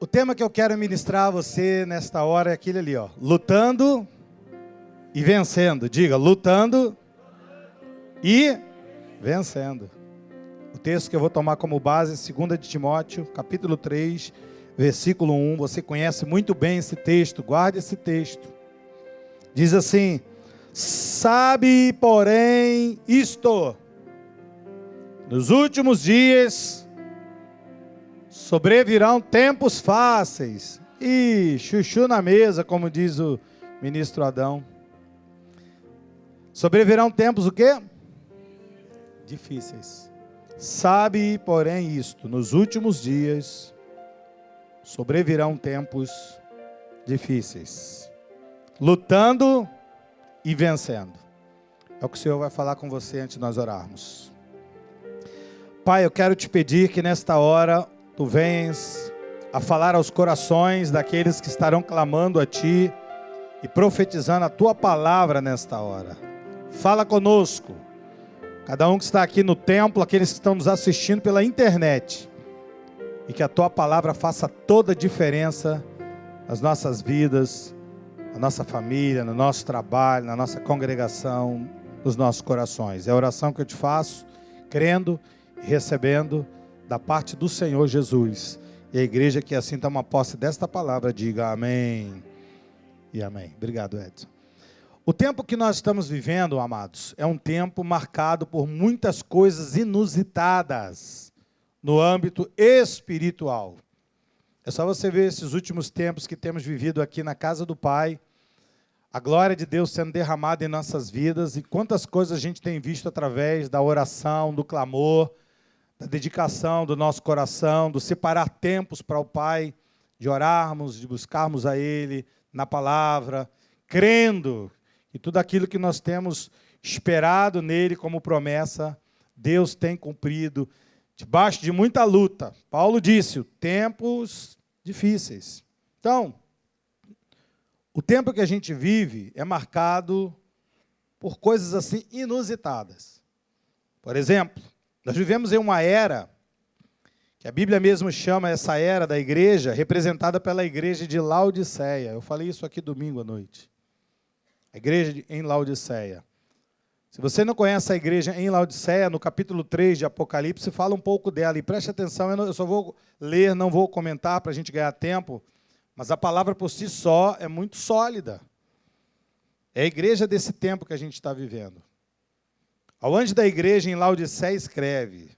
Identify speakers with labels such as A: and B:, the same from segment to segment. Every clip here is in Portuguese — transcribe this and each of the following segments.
A: O tema que eu quero ministrar a você nesta hora é aquele ali, ó. Lutando e vencendo. Diga, lutando e vencendo. O texto que eu vou tomar como base é 2 de Timóteo, capítulo 3, versículo 1. Você conhece muito bem esse texto, guarde esse texto. Diz assim: sabe, porém, isto: nos últimos dias sobrevirão tempos fáceis. E chuchu na mesa, como diz o ministro Adão. Sobrevirão tempos o quê? Difíceis. Sabe, porém, isto: nos últimos dias sobrevirão tempos difíceis. Lutando e vencendo. É o que o Senhor vai falar com você antes de nós orarmos. Pai, eu quero te pedir que nesta hora Tu venhas a falar aos corações daqueles que estarão clamando a Ti e profetizando a Tua palavra nesta hora. Fala conosco, cada um que está aqui no templo, aqueles que estão nos assistindo pela internet, e que a Tua palavra faça toda a diferença nas nossas vidas, na nossa família, no nosso trabalho, na nossa congregação, nos nossos corações. É a oração que eu te faço, crendo e recebendo da parte do Senhor Jesus. E a igreja que assim toma posse desta palavra, diga amém e amém. Obrigado, Edson. O tempo que nós estamos vivendo, amados, é um tempo marcado por muitas coisas inusitadas no âmbito espiritual. É só você ver esses últimos tempos que temos vivido aqui na casa do Pai, a glória de Deus sendo derramada em nossas vidas, e quantas coisas a gente tem visto através da oração, do clamor, da dedicação do nosso coração, do separar tempos para o Pai, de orarmos, de buscarmos a Ele na palavra, crendo que tudo aquilo que nós temos esperado nele como promessa, Deus tem cumprido, debaixo de muita luta. Paulo disse, tempos difíceis. Então, o tempo que a gente vive é marcado por coisas assim inusitadas. Por exemplo, nós vivemos em uma era, que a Bíblia mesmo chama essa era da igreja, representada pela igreja de Laodiceia. Eu falei isso aqui domingo à noite. A igreja em Laodiceia. Se você não conhece a igreja em Laodiceia, no capítulo 3 de Apocalipse, fala um pouco dela. E preste atenção, eu só vou ler, não vou comentar para a gente ganhar tempo, mas a palavra por si só é muito sólida. É a igreja desse tempo que a gente está vivendo. Ao anjo da igreja em Laodiceia escreve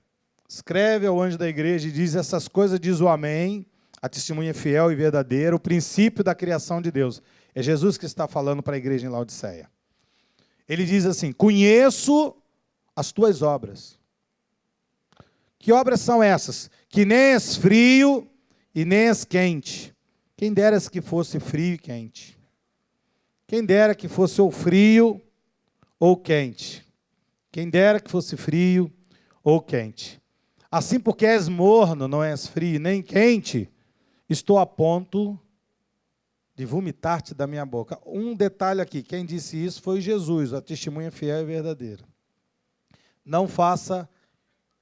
A: ao anjo da igreja e diz: essas coisas diz o Amém, a testemunha fiel e verdadeira, o princípio da criação de Deus. É Jesus que está falando para a igreja em Laodiceia. Ele diz assim: conheço as tuas obras. Que obras são essas? Que nem és frio e nem és quente. Quem dera que fosse frio e quente. Quem dera que fosse ou frio ou quente. Quem dera que fosse frio ou quente. Assim, porque és morno, não és frio nem quente, estou a ponto de vomitar-te da minha boca. Um detalhe aqui, quem disse isso foi Jesus, a testemunha fiel e verdadeira. Não faça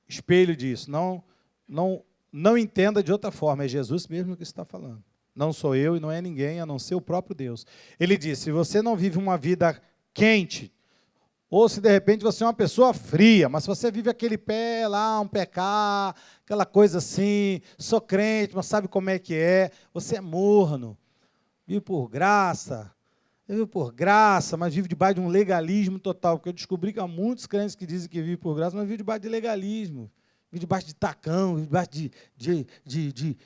A: espelho disso, não entenda de outra forma, é Jesus mesmo que está falando. Não sou eu e não é ninguém, a não ser o próprio Deus. Ele disse: se você não vive uma vida quente, ou se de repente você é uma pessoa fria, mas se você vive aquele pé lá, um pecado, aquela coisa assim, sou crente, mas sabe como é que é, você é morno, vive por graça, mas vive debaixo de um legalismo total, porque eu descobri que há muitos crentes que dizem que vivem por graça, mas vivem debaixo de legalismo, vivem debaixo de tacão, vivem debaixo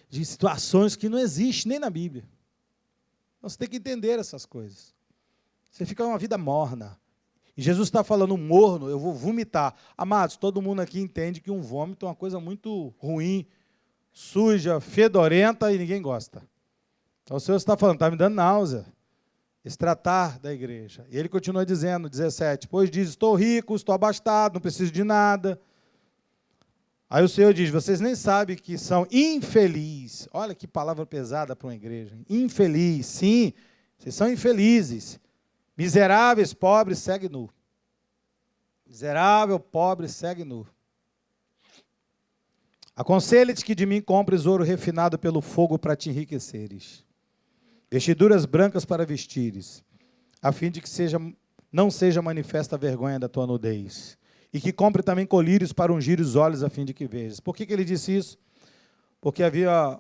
A: de situações que não existem nem na Bíblia. Então, você tem que entender essas coisas. Você fica uma vida morna. E Jesus está falando, morno, eu vou vomitar. Amados, todo mundo aqui entende que um vômito é uma coisa muito ruim, suja, fedorenta e ninguém gosta. Então o Senhor está falando, está me dando náusea. Esse tratar da igreja. E ele continua dizendo, 17, pois diz, estou rico, estou abastado, não preciso de nada. Aí o Senhor diz, vocês nem sabem que são infelizes. Olha que palavra pesada para uma igreja. Infeliz, sim, vocês são infelizes. Miseráveis, pobres, segue nu. Miserável, pobre, segue nu. Aconselho-te que de mim compres ouro refinado pelo fogo para te enriqueceres, vestiduras brancas para vestires, a fim de que não seja manifesta a vergonha da tua nudez, e que compre também colírios para ungir os olhos, a fim de que vejas. Por que ele disse isso? Porque havia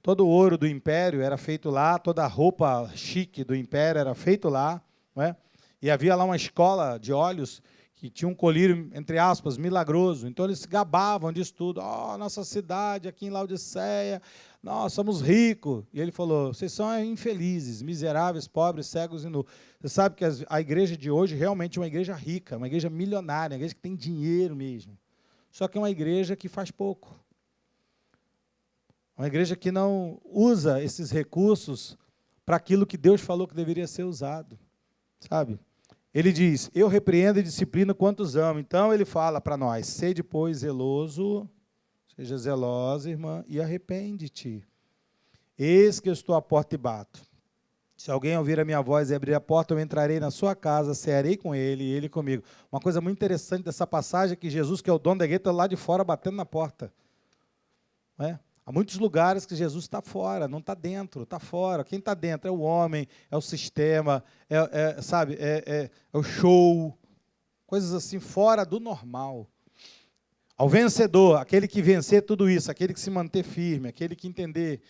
A: todo o ouro do império era feito lá, toda a roupa chique do império era feito lá, não é? E havia lá uma escola de olhos que tinha um colírio, entre aspas, milagroso. Então eles se gabavam disso tudo. Nossa cidade aqui em Laodiceia, nós somos ricos. E ele falou, vocês são infelizes, miseráveis, pobres, cegos e nus. Você sabe que a igreja de hoje realmente é uma igreja rica, uma igreja milionária, uma igreja que tem dinheiro mesmo. Só que é uma igreja que faz pouco. Uma igreja que não usa esses recursos para aquilo que Deus falou que deveria ser usado. Sabe? Ele diz, eu repreendo e disciplino quantos amo. Então, ele fala para nós, sede, pois, zeloso, seja zelosa, irmã, e arrepende-te. Eis que eu estou à porta e bato. Se alguém ouvir a minha voz e abrir a porta, eu entrarei na sua casa, cearei com ele e ele comigo. Uma coisa muito interessante dessa passagem é que Jesus, que é o dono da igreja, está lá de fora batendo na porta. Não é? Há muitos lugares que Jesus está fora, não está dentro, está fora. Quem está dentro é o homem, é o sistema, sabe, é o show, coisas assim fora do normal. Ao vencedor, aquele que vencer tudo isso, aquele que se manter firme, aquele que entender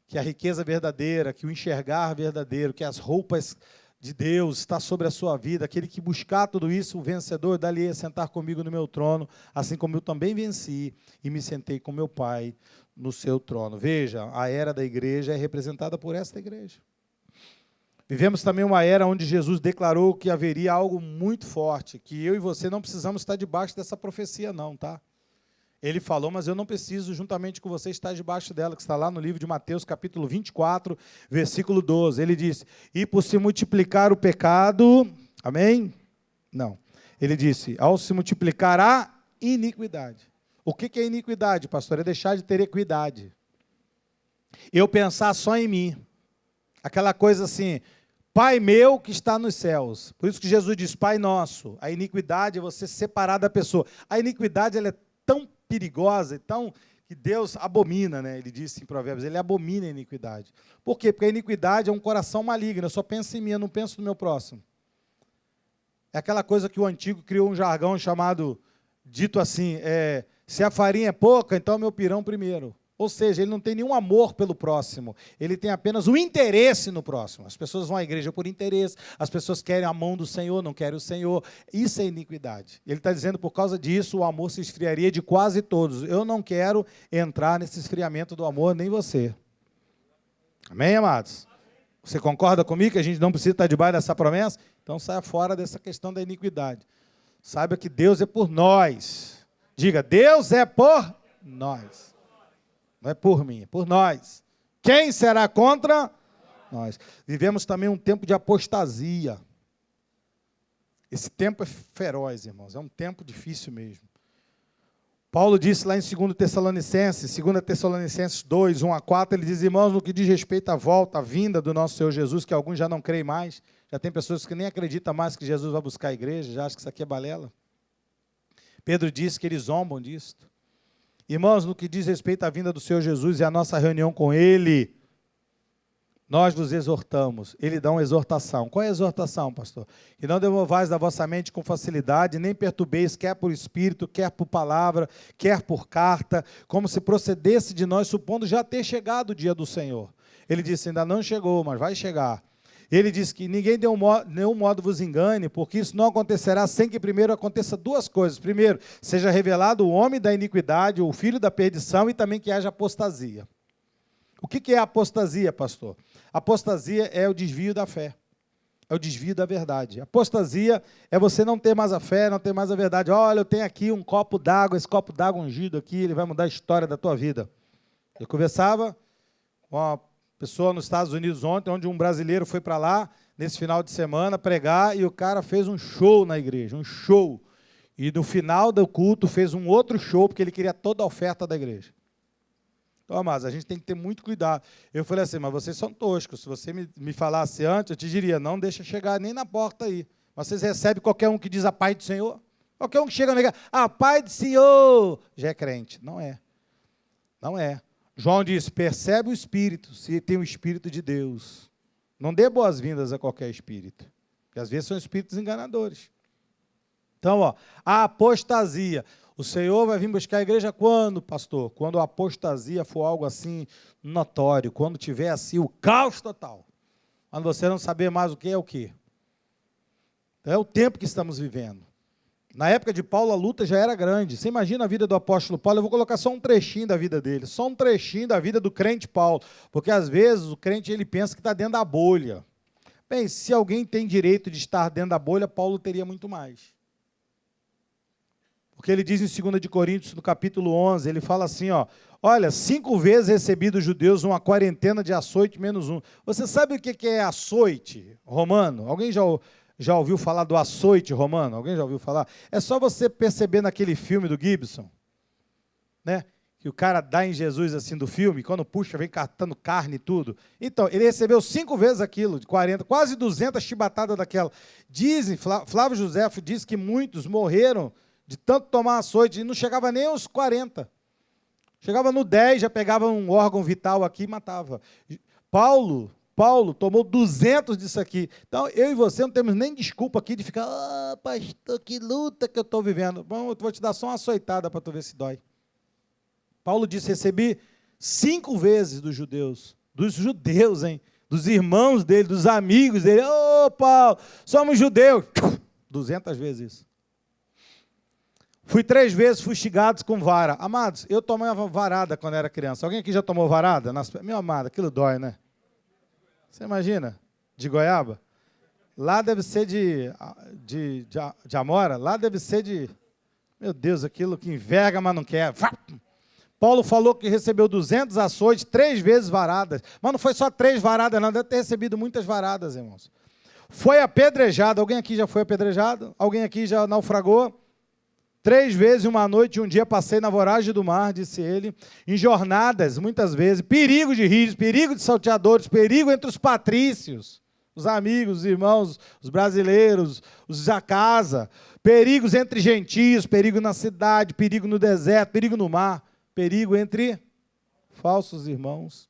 A: que a riqueza verdadeira, que o enxergar verdadeiro, que as roupas de Deus está sobre a sua vida, aquele que buscar tudo isso, o vencedor, dali a sentar comigo no meu trono, assim como eu também venci e me sentei com meu Pai no seu trono. Veja, a era da igreja é representada por esta igreja. Vivemos também uma era onde Jesus declarou que haveria algo muito forte, que eu e você não precisamos estar debaixo dessa profecia não, tá? Ele falou, mas eu não preciso, juntamente com você, estar debaixo dela, que está lá no livro de Mateus, capítulo 24, versículo 12. Ele disse, e por se multiplicar o pecado, amém? Não. Ele disse, ao se multiplicar a iniquidade. O que é iniquidade, pastor? É deixar de ter equidade. Eu pensar só em mim. Aquela coisa assim, Pai meu que está nos céus. Por isso que Jesus diz, Pai nosso. A iniquidade é você separar da pessoa. A iniquidade ela é tão perigosa, tão que Deus abomina, né? Ele disse em Provérbios, ele abomina a iniquidade. Por quê? Porque a iniquidade é um coração maligno. Eu só penso em mim, eu não penso no meu próximo. É aquela coisa que o antigo criou um jargão chamado, dito assim, se a farinha é pouca, então é meu pirão primeiro. Ou seja, ele não tem nenhum amor pelo próximo, ele tem apenas um interesse no próximo. As pessoas vão à igreja por interesse, as pessoas querem a mão do Senhor, não querem o Senhor. Isso é iniquidade. Ele está dizendo, por causa disso, o amor se esfriaria de quase todos. Eu não quero entrar nesse esfriamento do amor, nem você. Amém, amados? Você concorda comigo que a gente não precisa estar debaixo dessa promessa? Então saia fora dessa questão da iniquidade. Saiba que Deus é por nós. Diga, Deus é por nós. Não é por mim, é por nós. Quem será contra nós? Vivemos também um tempo de apostasia. Esse tempo é feroz, irmãos. É um tempo difícil mesmo. Paulo disse lá em 2 Tessalonicenses 2, 1 a 4, ele diz, irmãos, no que diz respeito à volta, à vinda do nosso Senhor Jesus, que alguns já não creem mais, já tem pessoas que nem acreditam mais que Jesus vai buscar a igreja, já acham que isso aqui é balela. Pedro disse que eles zombam disso. Irmãos, no que diz respeito à vinda do Senhor Jesus e à nossa reunião com Ele, nós vos exortamos. Ele dá uma exortação. Qual é a exortação, pastor? Que não demovais da vossa mente com facilidade, nem perturbeis, quer por espírito, quer por palavra, quer por carta, como se procedesse de nós, supondo já ter chegado o dia do Senhor. Ele disse, ainda não chegou, mas vai chegar. Ele diz que ninguém de nenhum modo vos engane, porque isso não acontecerá sem que primeiro aconteça duas coisas. Primeiro, seja revelado o homem da iniquidade, o filho da perdição, e também que haja apostasia. O que é apostasia, pastor? Apostasia é o desvio da fé, é o desvio da verdade. Apostasia é você não ter mais a fé, não ter mais a verdade. Olha, eu tenho aqui um copo d'água, esse copo d'água ungido aqui, ele vai mudar a história da tua vida. Eu conversava com uma pessoa nos Estados Unidos ontem, onde um brasileiro foi para lá, nesse final de semana, pregar, e o cara fez um show na igreja, um show. E no final do culto fez um outro show, porque ele queria toda a oferta da igreja. Então, amados, a gente tem que ter muito cuidado. Eu falei assim, mas vocês são toscos. Se você me falasse antes, eu te diria, não deixa chegar nem na porta aí. Mas vocês recebem qualquer um que diz a paz do Senhor? Qualquer um que chega na igreja, a paz do Senhor, já é crente. Não é. Não é. João disse, percebe o Espírito, se tem o Espírito de Deus. Não dê boas-vindas a qualquer espírito, porque às vezes são espíritos enganadores. Então, a apostasia. O Senhor vai vir buscar a igreja quando, pastor? Quando a apostasia for algo assim notório, quando tiver assim o caos total. Quando você não saber mais o que é o que. É o tempo que estamos vivendo. Na época de Paulo, a luta já era grande. Você imagina a vida do apóstolo Paulo? Eu vou colocar só um trechinho da vida dele, só um trechinho da vida do crente Paulo, porque às vezes o crente ele pensa que está dentro da bolha. Bem, se alguém tem direito de estar dentro da bolha, Paulo teria muito mais. Porque ele diz em 2 de Coríntios, no capítulo 11, ele fala assim, olha, 5 vezes recebi dos judeus uma quarentena de açoite menos um. Você sabe o que é açoite romano? Alguém já ouviu falar do açoite romano? Alguém já ouviu falar? É só você perceber naquele filme do Gibson, né? Que o cara dá em Jesus assim do filme, quando puxa, vem catando carne e tudo. Então, ele recebeu 5 vezes aquilo, de 40, quase 200 chibatadas daquela. Dizem, Flávio Josefo diz que muitos morreram de tanto tomar açoite, e não chegava nem aos 40. Chegava no 10, já pegava um órgão vital aqui e matava. Paulo tomou 200 disso aqui. Então, eu e você não temos nem desculpa aqui de ficar, pastor, que luta que eu estou vivendo. Bom, eu vou te dar só uma açoitada para tu ver se dói. Paulo disse, recebi 5 vezes dos judeus, hein? Dos irmãos dele, dos amigos dele. Paulo, somos judeus. 200 vezes isso. Fui 3 vezes fustigados com vara. Amados, eu tomava varada quando era criança. Alguém aqui já tomou varada? Meu amado, aquilo dói, né? Você imagina? De goiaba? Lá deve ser de amora. Lá deve ser de... Meu Deus, aquilo que enverga, mas não quer. Paulo falou que recebeu 200 açoites, 3 vezes varadas. Mas não foi só 3 varadas, não. Deve ter recebido muitas varadas, irmãos. Foi apedrejado. Alguém aqui já foi apedrejado? Alguém aqui já naufragou? 3 vezes, uma noite e um dia passei na voragem do mar, disse ele, em jornadas, muitas vezes, perigo de rios, perigo de salteadores, perigo entre os patrícios, os amigos, os irmãos, os brasileiros, os da casa, perigos entre gentios, perigo na cidade, perigo no deserto, perigo no mar, perigo entre falsos irmãos.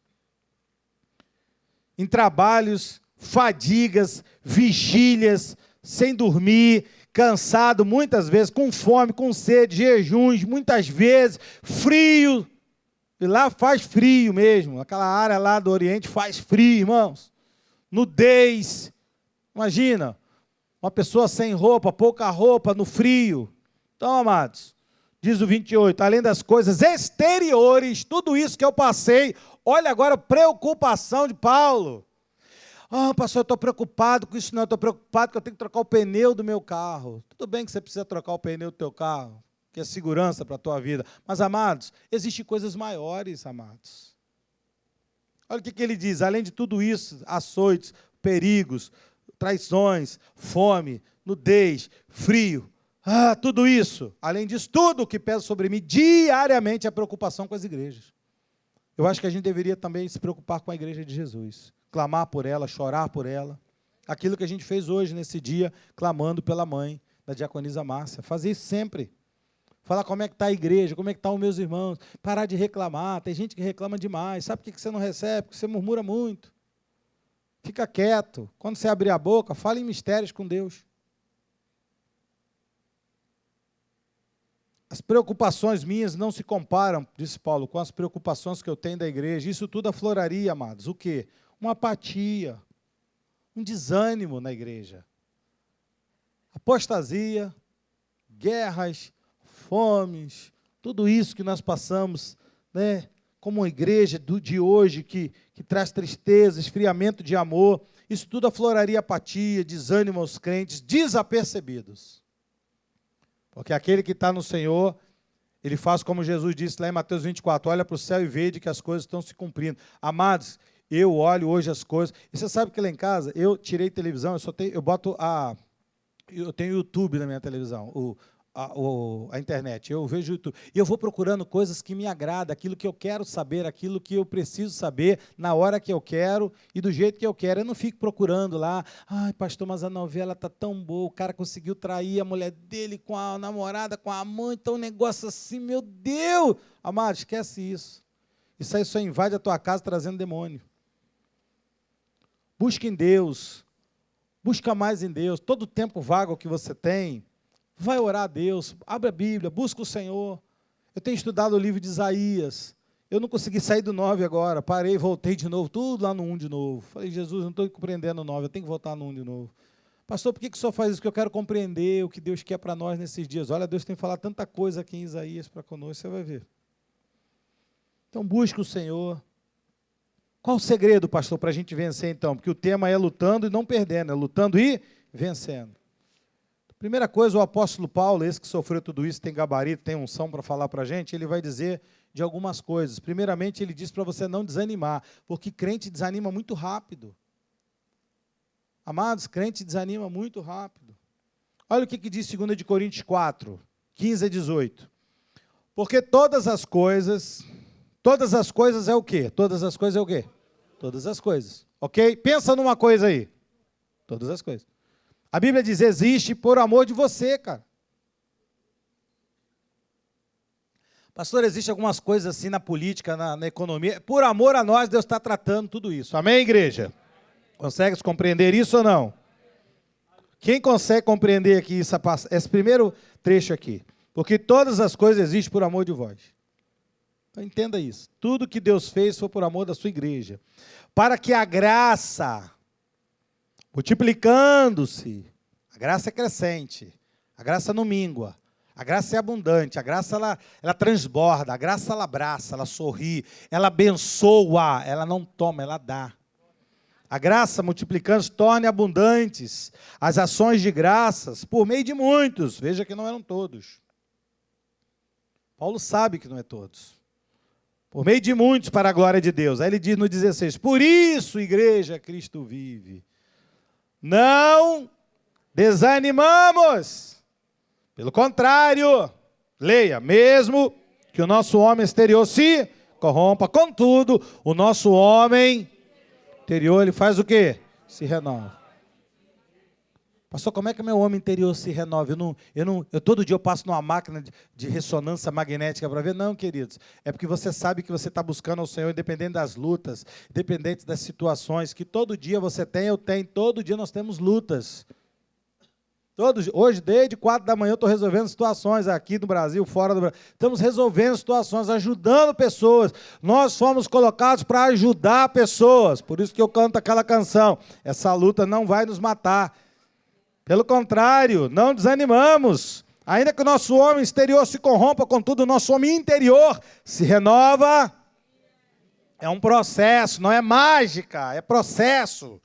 A: Em trabalhos, fadigas, vigílias, sem dormir, cansado muitas vezes, com fome, com sede, jejuns, muitas vezes, frio, e lá faz frio mesmo, aquela área lá do Oriente faz frio, irmãos, nudez, imagina, uma pessoa sem roupa, pouca roupa, no frio. Então, amados, diz o 28, além das coisas exteriores, tudo isso que eu passei, olha agora a preocupação de Paulo. Pastor, eu estou preocupado com isso, não, eu estou preocupado que eu tenho que trocar o pneu do meu carro. Tudo bem que você precisa trocar o pneu do teu carro, que é segurança para a tua vida. Mas, amados, existem coisas maiores, amados. Olha o que ele diz, além de tudo isso, açoites, perigos, traições, fome, nudez, frio, tudo isso, além disso, tudo que pesa sobre mim, diariamente, é a preocupação com as igrejas. Eu acho que a gente deveria também se preocupar com a igreja de Jesus. Clamar por ela, chorar por ela. Aquilo que a gente fez hoje, nesse dia, clamando pela mãe da diaconisa Márcia. Fazer isso sempre. Falar como é que está a igreja, como é que estão os meus irmãos. Parar de reclamar. Tem gente que reclama demais. Sabe por que você não recebe? Porque você murmura muito. Fica quieto. Quando você abrir a boca, fala em mistérios com Deus. As preocupações minhas não se comparam, disse Paulo, com as preocupações que eu tenho da igreja. Isso tudo afloraria, amados. O quê? Uma apatia, um desânimo na igreja. Apostasia, guerras, fomes, tudo isso que nós passamos, né, como uma igreja de hoje que traz tristeza, esfriamento de amor, isso tudo afloraria apatia, desânimo aos crentes, desapercebidos. Porque aquele que está no Senhor, ele faz como Jesus disse lá em Mateus 24, olha para o céu e vede que as coisas estão se cumprindo. Amados, eu olho hoje as coisas, e você sabe que lá em casa, eu tirei televisão, eu tenho YouTube na minha televisão, a internet, eu vejo o YouTube, e eu vou procurando coisas que me agradam, aquilo que eu quero saber, aquilo que eu preciso saber, na hora que eu quero, e do jeito que eu quero. Eu não fico procurando lá, pastor, mas a novela está tão boa, o cara conseguiu trair a mulher dele com a namorada, com a mãe, então um negócio assim, meu Deus! Amado, esquece isso. Isso aí só invade a tua casa trazendo demônio. Busca em Deus. Busca mais em Deus. Todo o tempo vago que você tem, vai orar a Deus. Abre a Bíblia, busca o Senhor. Eu tenho estudado o livro de Isaías. Eu não consegui sair do 9 agora. Parei, voltei de novo, tudo lá no 1 de novo. Falei, Jesus, não estou compreendendo o 9, eu tenho que voltar no 1 de novo. Pastor, por que o senhor faz isso? Porque eu quero compreender o que Deus quer para nós nesses dias. Olha, Deus tem falado tanta coisa aqui em Isaías para conosco, você vai ver. Então, busque o Senhor. Qual o segredo, pastor, para a gente vencer, então? Porque o tema é lutando e não perdendo, é lutando e vencendo. Primeira coisa, o apóstolo Paulo, esse que sofreu tudo isso, tem gabarito, tem unção para falar para a gente, ele vai dizer de algumas coisas. Primeiramente, ele diz para você não desanimar, porque crente desanima muito rápido. Amados, crente desanima muito rápido. Olha o que diz 2 Coríntios 4, 15 a 18. Porque todas as coisas é o quê? Todas as coisas é o quê? Todas as coisas, ok? Pensa numa coisa aí. Todas as coisas. A Bíblia diz, existe por amor de você, cara. Pastor, existe algumas coisas assim na política, na economia. Por amor a nós, Deus está tratando tudo isso. Amém, igreja? Consegue compreender isso ou não? Quem consegue compreender aqui esse primeiro trecho aqui? Porque todas as coisas existem por amor de vós. Então entenda isso. Tudo que Deus fez foi por amor da sua igreja. Para que a graça, multiplicando-se, a graça é crescente, a graça não míngua, a graça é abundante, a graça ela transborda, a graça ela abraça, ela sorri, ela abençoa, ela não toma, ela dá. A graça, multiplicando-se, torne abundantes as ações de graças por meio de muitos. Veja que não eram todos. Paulo sabe que não é todos. Por meio de muitos para a glória de Deus. Aí ele diz no 16, por isso, igreja, Cristo vive. Não desanimamos. Pelo contrário, leia, mesmo que o nosso homem exterior se corrompa, contudo, o nosso homem interior, ele faz o quê? Se renova. Pastor, como é que meu homem interior se renova? Eu todo dia eu passo numa máquina de ressonância magnética para ver. Não, queridos, é porque você sabe que você está buscando ao Senhor, independente das lutas, independente das situações, que todo dia você tem, eu tenho, todo dia nós temos lutas. Hoje, desde 4 da manhã, eu estou resolvendo situações aqui no Brasil, fora do Brasil. Estamos resolvendo situações, ajudando pessoas. Nós fomos colocados para ajudar pessoas. Por isso que eu canto aquela canção. Essa luta não vai nos matar. Pelo contrário, não desanimamos. Ainda que o nosso homem exterior se corrompa, contudo, o nosso homem interior se renova. É um processo, não é mágica, é processo.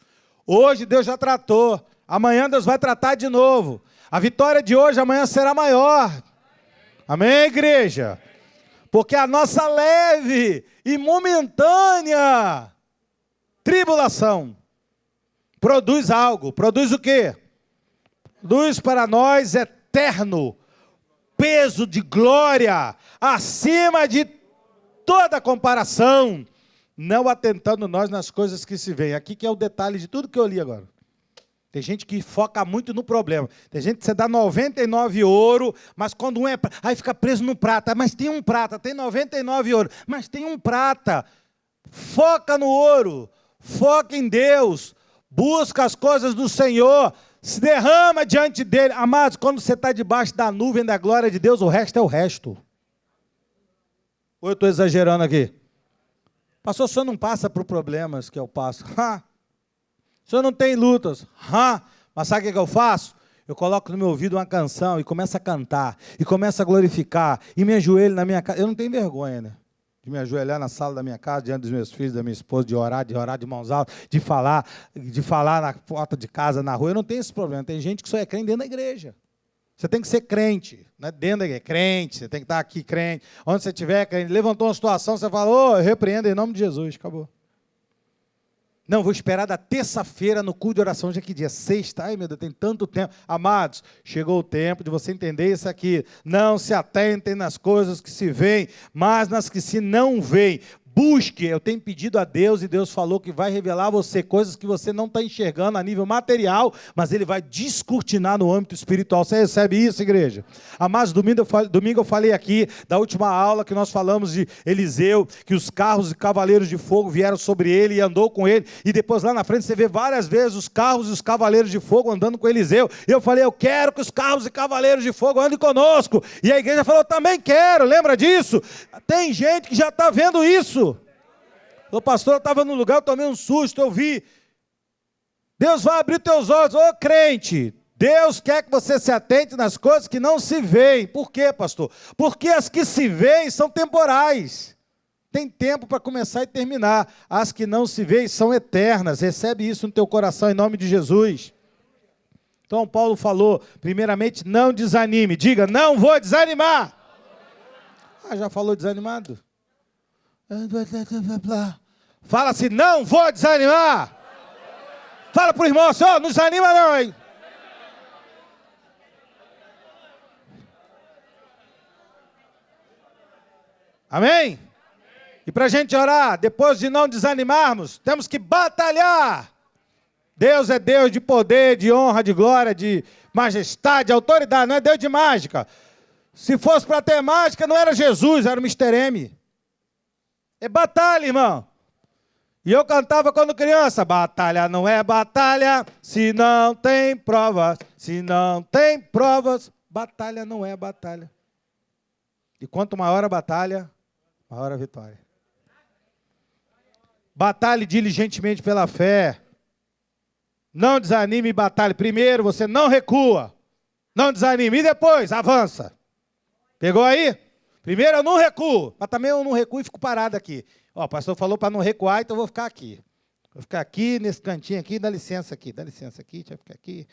A: Hoje Deus já tratou. Amanhã Deus vai tratar de novo. A vitória de hoje, amanhã será maior. Amém, igreja? Porque a nossa leve e momentânea tribulação produz algo. Produz o quê? Produz para nós eterno peso de glória acima de toda comparação, não atentando nós nas coisas que se veem. Aqui que é o detalhe de tudo que eu li agora. Tem gente que foca muito no problema. Tem gente que você dá 99 ouro, mas quando um é prata, aí fica preso no prata. Mas tem um prata, tem 99 ouro, mas tem um prata. Foca no ouro, foca em Deus, busca as coisas do Senhor, se derrama diante dele. Amados, quando você está debaixo da nuvem da glória de Deus, o resto é o resto. Ou eu estou exagerando aqui? Pastor, o senhor não passa por problemas que eu passo? O senhor não tem lutas? Mas sabe o que eu faço? Eu coloco no meu ouvido uma canção e começo a cantar, e começo a glorificar, e me ajoelho na minha casa. Eu não tenho vergonha, né? De me ajoelhar na sala da minha casa, diante dos meus filhos, da minha esposa, de orar de mãos altas, de falar na porta de casa, na rua. Eu não tenho esse problema. Tem gente que só é crente dentro da igreja. Você tem que ser crente, né? Dentro da igreja, crente, você tem que estar aqui crente. Onde você estiver crente, levantou uma situação, você fala, eu repreendo em nome de Jesus, acabou. Não, vou esperar da terça-feira no culto de oração, já que dia? Sexta, ai meu Deus, tem tanto tempo. Amados, chegou o tempo de você entender isso aqui. Não se atentem nas coisas que se veem, mas nas que se não veem. Busque, eu tenho pedido a Deus e Deus falou que vai revelar a você coisas que você não está enxergando a nível material, mas Ele vai descortinar no âmbito espiritual. Você recebe isso, igreja? Amados, domingo eu falei aqui da última aula que nós falamos de Eliseu, que os carros e cavaleiros de fogo vieram sobre ele e andou com ele, e depois lá na frente você vê várias vezes os carros e os cavaleiros de fogo andando com Eliseu. E eu falei, eu quero que os carros e cavaleiros de fogo andem conosco. E a igreja falou, também quero, lembra disso? Tem gente que já está vendo isso. O pastor, eu estava no lugar, eu tomei um susto, eu vi. Deus vai abrir teus olhos, ô crente. Deus quer que você se atente nas coisas que não se veem. Por quê, pastor? Porque as que se veem são temporais. Tem tempo para começar e terminar. As que não se veem são eternas. Recebe isso no teu coração em nome de Jesus. Então Paulo falou, primeiramente, não desanime. Diga, não vou desanimar. Ah, já falou desanimado? Fala assim, não vou desanimar. Fala para o irmão assim, ó, não desanima não, hein? Amém? E para a gente orar, depois de não desanimarmos, temos que batalhar. Deus é Deus de poder, de honra, de glória, de majestade, de autoridade, não é Deus de mágica. Se fosse para ter mágica, não era Jesus, era o Mr. M. É batalha, irmão. E eu cantava quando criança, batalha não é batalha, se não tem provas, se não tem provas, batalha não é batalha. E quanto maior a batalha, maior a vitória. Batalhe diligentemente pela fé. Não desanime e batalhe. Primeiro, você não recua. Não desanime. E depois, avança. Pegou aí? Primeiro, eu não recuo. Mas também eu não recuo e fico parado aqui. Ó, o pastor falou para não recuar, então eu vou ficar aqui. Vou ficar aqui, nesse cantinho aqui. Dá licença aqui, deixa eu ficar aqui.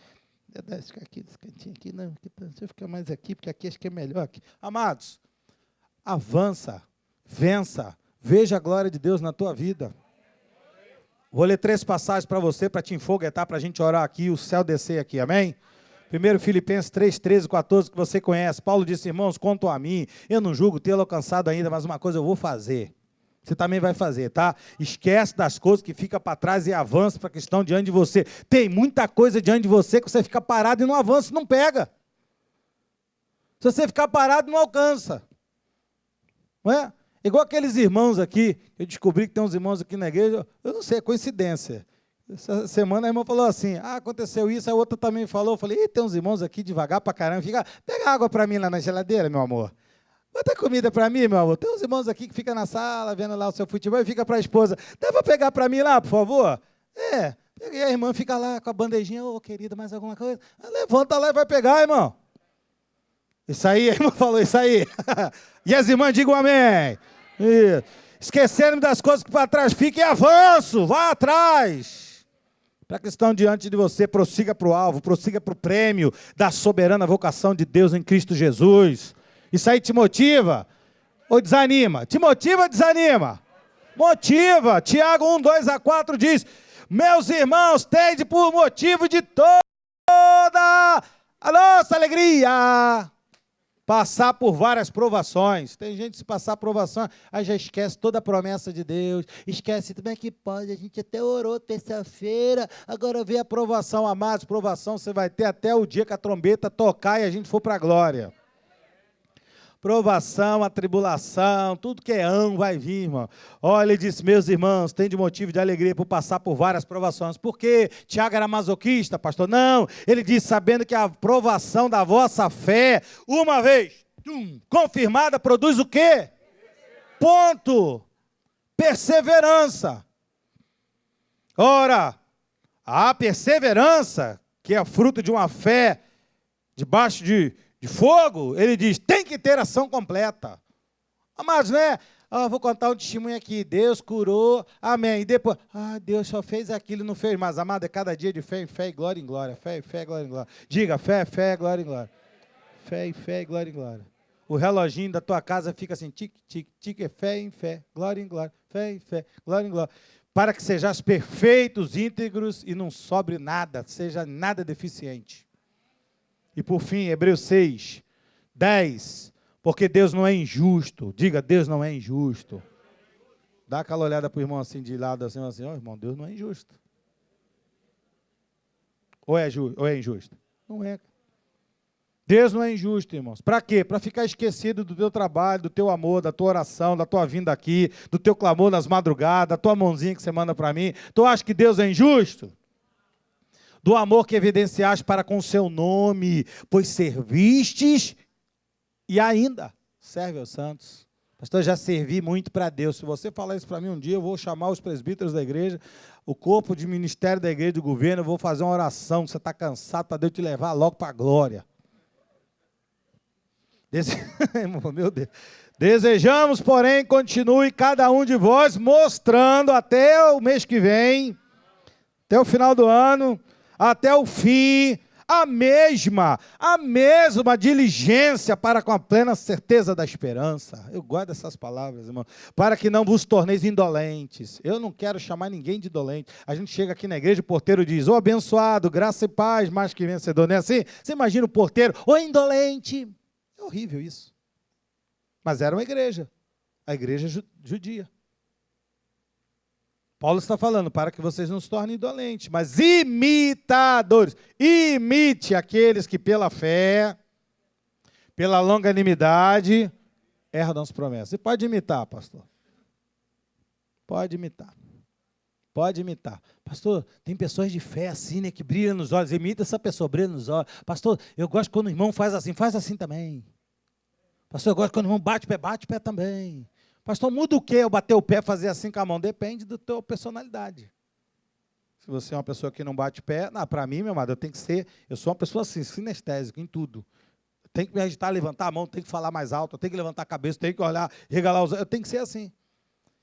A: Deixa eu ficar aqui, nesse cantinho aqui. Não, deixa eu ficar mais aqui, porque aqui acho que é melhor. Aqui. Amados, avança, vença, veja a glória de Deus na tua vida. Vou ler 3 passagens para você, para te enfoguetar, para a gente orar aqui, o céu descer aqui, amém? Primeiro Filipenses 3, 13, 14, que você conhece. Paulo disse, irmãos, quanto a mim, eu não julgo tê-lo alcançado ainda, mas uma coisa eu vou fazer. Você também vai fazer, tá? Esquece das coisas que ficam para trás e avança para a questão diante de você. Tem muita coisa diante de você que você fica parado e não avança, não pega. Se você ficar parado, não alcança. Não é? Igual aqueles irmãos aqui, eu descobri que tem uns irmãos aqui na igreja, eu não sei, é coincidência. Essa semana a irmã falou assim, aconteceu isso, a outra também falou, eu falei, tem uns irmãos aqui devagar pra caramba, pega água pra mim lá na geladeira, meu amor. Bota comida pra mim, meu amor. Tem uns irmãos aqui que ficam na sala, vendo lá o seu futebol, e fica pra esposa, dá pra pegar pra mim lá, por favor? E a irmã fica lá com a bandejinha, querida, mais alguma coisa? Levanta lá e vai pegar, irmão. Isso aí, a irmã falou, isso aí. E as irmãs digam amém. Esquecendo das coisas que para trás ficam e avanço, vá atrás. Para que estão diante de você, prossiga para o alvo, prossiga para o prêmio da soberana vocação de Deus em Cristo Jesus. Isso aí te motiva ou desanima? Te motiva ou desanima? Motiva. Tiago 1, 2 a 4 diz, meus irmãos, tende por motivo de toda a nossa alegria passar por várias provações. Tem gente que se passar provações, aí já esquece toda a promessa de Deus, esquece, como é que pode, a gente até orou terça-feira, agora vem a provação, amados, provação você vai ter até o dia que a trombeta tocar e a gente for para a glória. Provação, atribulação, tudo que é vai vir, irmão. Olha, ele disse, meus irmãos, tem de motivo de alegria por passar por várias provações. Por quê? Tiago era masoquista, pastor? Não, ele disse, sabendo que a provação da vossa fé, uma vez confirmada, produz o quê? Ponto. Perseverança. Ora, a perseverança, que é fruto de uma fé debaixo de fogo, ele diz, tem que ter ação completa. Amados, né? Vou contar um testemunho aqui. Deus curou, amém. E depois, Deus só fez aquilo e não fez mais. Amado, é cada dia de fé em fé e glória em glória. Fé em fé, glória em glória. Diga, fé, glória em glória. Fé em fé, glória em glória. O reloginho da tua casa fica assim, tique, tique, tique, fé em fé, glória em glória. Fé em fé, glória em glória. Para que sejais perfeitos, íntegros e não sobre nada, seja nada deficiente. E por fim, Hebreus 6, 10, porque Deus não é injusto. Diga, Deus não é injusto. Dá aquela olhada para o irmão assim de lado, assim, ó, irmão, Deus não é injusto. Ou é injusto? Não é. Deus não é injusto, irmãos. Para quê? Para ficar esquecido do teu trabalho, do teu amor, da tua oração, da tua vinda aqui, do teu clamor nas madrugadas, da tua mãozinha que você manda para mim. Tu acha que Deus é injusto? Do amor que evidenciaste para com o seu nome, pois servistes e ainda serve aos santos. Pastor, já servi muito para Deus. Se você falar isso para mim um dia, eu vou chamar os presbíteros da igreja, o corpo de ministério da igreja do governo, eu vou fazer uma oração, que você está cansado, para Deus te levar logo para a glória. Meu Deus. Desejamos, porém, continue cada um de vós mostrando até o mês que vem, até o final do ano, até o fim, a mesma diligência para com a plena certeza da esperança. Eu gosto dessas palavras, irmão. Para que não vos torneis indolentes. Eu não quero chamar ninguém de indolente. A gente chega aqui na igreja, o porteiro diz, ô abençoado, graça e paz, mais que vencedor. Não é assim? Você imagina o porteiro, ô indolente. É horrível isso. Mas era uma igreja. A igreja judia. Paulo está falando, para que vocês não se tornem indolentes, mas imitadores. Imite aqueles que pela fé, pela longanimidade, herdam as promessas. Você pode imitar, pastor. Pode imitar. Pode imitar. Pastor, tem pessoas de fé assim, né, que brilham nos olhos. Imita essa pessoa, brilha nos olhos. Pastor, eu gosto quando o irmão faz assim também. Pastor, eu gosto quando o irmão bate o pé também. Pastor, muda o quê? Eu bater o pé, fazer assim com a mão? Depende da tua personalidade. Se você é uma pessoa que não bate pé, para mim, meu amado, eu sou uma pessoa assim, sinestésica em tudo. Tem que me agitar, levantar a mão, tem que falar mais alto, tem que levantar a cabeça, tem que olhar, regalar os olhos, eu tenho que ser assim.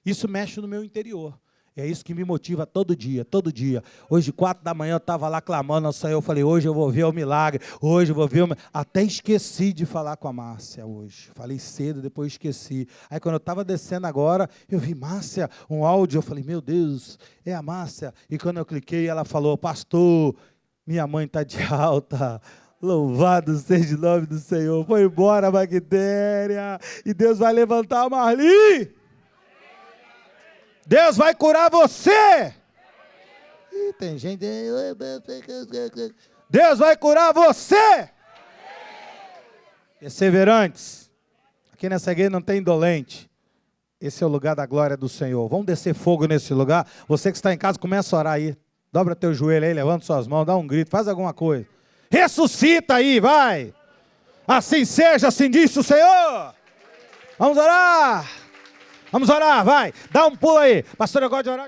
A: Isso mexe no meu interior. É isso que me motiva todo dia, todo dia. Hoje, 4 da manhã, eu estava lá clamando ao Senhor, eu falei, hoje eu vou ver o milagre, hoje eu vou ver o milagre. Até esqueci de falar com a Márcia hoje. Falei cedo, depois esqueci. Aí, quando eu estava descendo agora, eu vi, Márcia, um áudio, eu falei, meu Deus, é a Márcia. E quando eu cliquei, ela falou, pastor, minha mãe está de alta. Louvado seja o nome do Senhor. Foi embora a bactéria. E Deus vai levantar a Marli. Deus vai curar você. Ih, tem gente. Deus vai curar você. Perseverantes. Aqui nessa igreja não tem indolente. Esse é o lugar da glória do Senhor. Vamos descer fogo nesse lugar. Você que está em casa, começa a orar aí. Dobra teu joelho aí, levanta suas mãos, dá um grito, faz alguma coisa. Ressuscita aí, vai. Assim seja, assim disse o Senhor. Vamos orar. Vamos orar, vai. Dá um pulo aí. Pastor, eu gosto de orar.